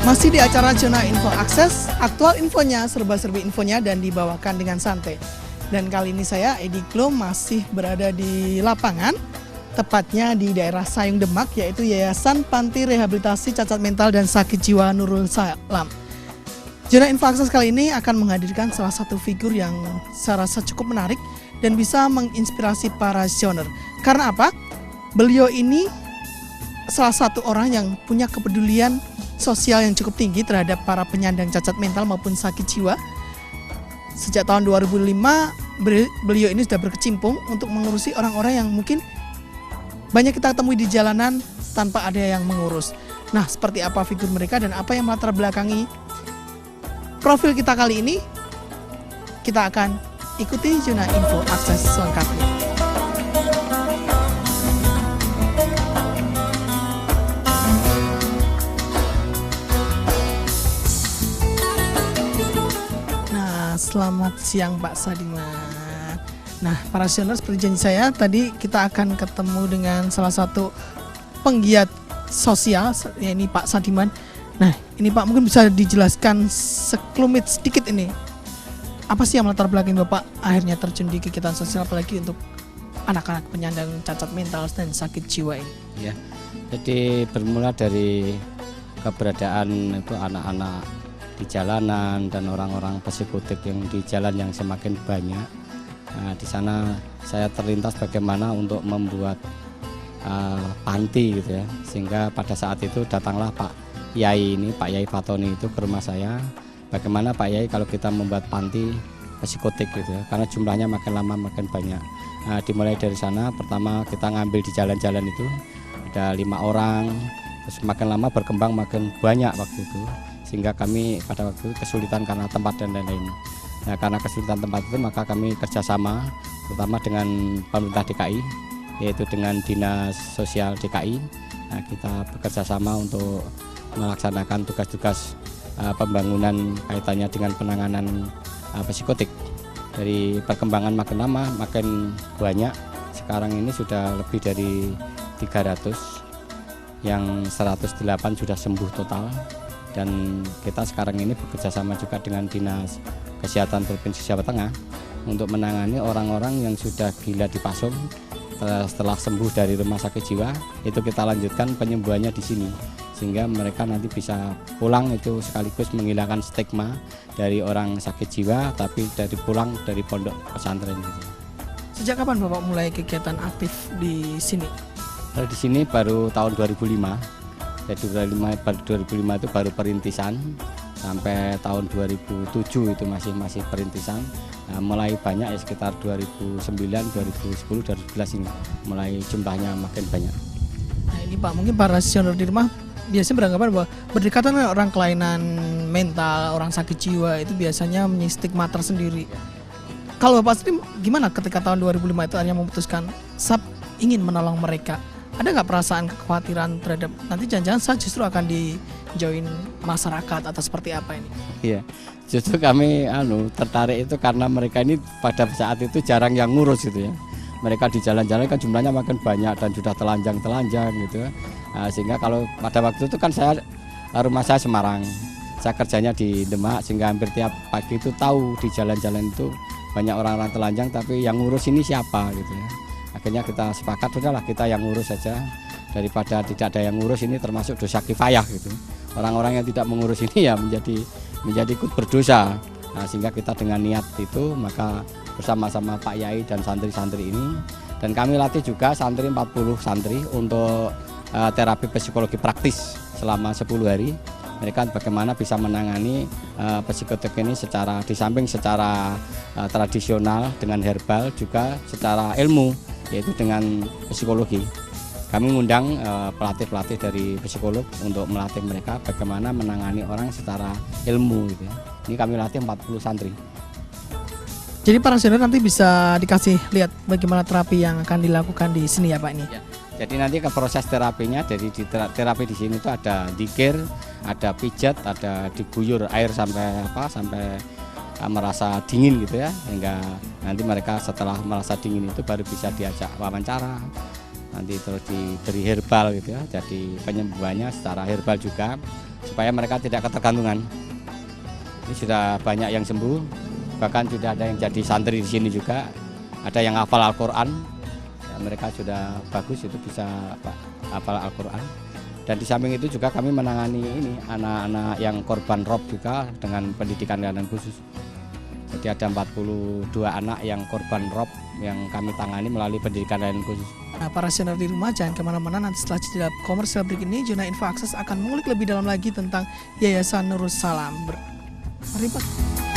Masih di acara Zona Info Akses, aktual infonya, serba-serbi infonya dan dibawakan dengan santai. Dan kali ini saya, Edi Klo, masih berada di lapangan, tepatnya di daerah Sayung Demak, yaitu Yayasan Panti Rehabilitasi Cacat Mental dan Sakit Jiwa Nurul Salam. Zona Info Akses kali ini akan menghadirkan salah satu figur yang saya rasa cukup menarik dan bisa menginspirasi para visioner. Karena apa? Beliau ini salah satu orang yang punya kepedulian sosial yang cukup tinggi terhadap para penyandang cacat mental maupun sakit jiwa. Sejak tahun 2005, beliau ini sudah berkecimpung untuk mengurusi orang-orang yang mungkin banyak kita temui di jalanan tanpa ada yang mengurus. Nah, seperti apa figur mereka dan apa yang melatar belakangi profil kita kali ini? Kita akan ikuti Zona Info Akses selengkapnya. Selamat siang Pak Sadiman. Nah, para visioner, seperti janji saya tadi, kita akan ketemu dengan salah satu penggiat sosial, yakni Pak Sadiman. Nah, ini Pak mungkin bisa dijelaskan sekelumit sedikit ini. Apa sih yang melatar belakangi Bapak akhirnya terjun di kegiatan sosial, apalagi untuk anak-anak penyandang cacat mental dan sakit jiwa ini? Ya, jadi bermula dari keberadaan itu anak-anak di jalanan dan orang-orang psikotik yang di jalan yang semakin banyak. Nah, di sana saya terlintas bagaimana untuk membuat panti gitu ya, sehingga pada saat itu datanglah Pak Yai ini, Pak Yai Fatoni itu ke rumah saya. Bagaimana Pak Yai kalau kita membuat panti psikotik gitu ya, karena jumlahnya makin lama makin banyak. Nah, dimulai dari sana, pertama kita ngambil di jalan-jalan itu ada 5 orang, terus makin lama berkembang makin banyak waktu itu, sehingga kami pada waktu itu kesulitan karena tempat dan lain-lain. Nah, karena kesulitan tempat itu maka kami kerjasama terutama dengan pemerintah DKI, yaitu dengan Dinas Sosial DKI. Nah, kita bekerja sama untuk melaksanakan tugas-tugas pembangunan kaitannya dengan penanganan psikotik. Dari perkembangan makin lama makin banyak, sekarang ini sudah lebih dari 300, yang 108 sudah sembuh total. Dan kita sekarang ini bekerja sama juga dengan Dinas Kesehatan Provinsi Jawa Tengah untuk menangani orang-orang yang sudah gila dipasung. Setelah sembuh dari rumah sakit jiwa, itu kita lanjutkan penyembuhannya di sini, sehingga mereka nanti bisa pulang, itu sekaligus menghilangkan stigma dari orang sakit jiwa tapi dari pulang dari pondok pesantren gitu. Sejak kapan Bapak mulai kegiatan aktif di sini? Di sini baru tahun 2005. Jadi 2005 itu baru perintisan, sampai tahun 2007 itu masih perintisan. Nah, mulai banyak ya sekitar 2009, 2010, 2011 ini mulai jumlahnya makin banyak. Nah, ini Pak, mungkin para visioner di rumah biasanya beranggapan bahwa berdekatan dengan orang kelainan mental, orang sakit jiwa itu biasanya mempunyai stigma tersendiri. Kalau Bapak sendiri gimana ketika tahun 2005 itu hanya memutuskan ingin menolong mereka? Ada nggak perasaan kekhawatiran terhadap nanti jangan-jangan saya justru akan di-join masyarakat atau seperti apa ini? Iya, justru kami tertarik itu karena mereka ini pada saat itu jarang yang ngurus gitu ya. Mereka di jalan-jalan kan jumlahnya makin banyak dan sudah telanjang gitu ya. Nah, sehingga kalau pada waktu itu kan rumah saya Semarang, saya kerjanya di Demak, sehingga hampir tiap pagi itu tahu di jalan-jalan itu banyak orang-orang telanjang, tapi yang ngurus ini siapa gitu ya. Akhirnya kita sepakat, udahlah kita yang ngurus saja, daripada tidak ada yang ngurus, ini termasuk dosa kifayah gitu. Orang-orang yang tidak mengurus ini ya menjadi ikut berdosa. Nah, sehingga kita dengan niat itu maka bersama-sama Pak Yai dan santri-santri ini, dan kami latih juga 40 santri untuk terapi psikologi praktis selama 10 hari. Mereka bagaimana bisa menangani psikotik ini secara di samping secara tradisional dengan herbal, juga secara ilmu, yaitu dengan psikologi. Kami mengundang pelatih-pelatih dari psikolog untuk melatih mereka bagaimana menangani orang secara ilmu gitu ya. Ini kami latih 40 santri. Jadi para visioner nanti bisa dikasih lihat bagaimana terapi yang akan dilakukan di sini ya Pak ini? Ya. Jadi nanti ke proses terapinya, dari terapi di sini itu ada dikir, ada pijat, ada diguyur air sampai merasa dingin gitu ya, hingga nanti mereka setelah merasa dingin itu baru bisa diajak wawancara, nanti terus diberi herbal gitu ya, jadi penyembuhannya secara herbal juga supaya mereka tidak ketergantungan. Ini sudah banyak yang sembuh, bahkan sudah ada yang jadi santri di sini juga, ada yang hafal Al-Quran, ya, mereka sudah bagus itu bisa hafal Al-Quran. Dan di samping itu juga kami menangani ini anak-anak yang korban rob juga dengan pendidikan khusus. Jadi ada 42 anak yang korban rob yang kami tangani melalui pendidikan khusus. Nah, para senior di rumah jangan kemana-mana, nanti setelah jeda komersial berikut ini Jona Info Akses akan mengulik lebih dalam lagi tentang Yayasan Nurus Salam. Mari Pak.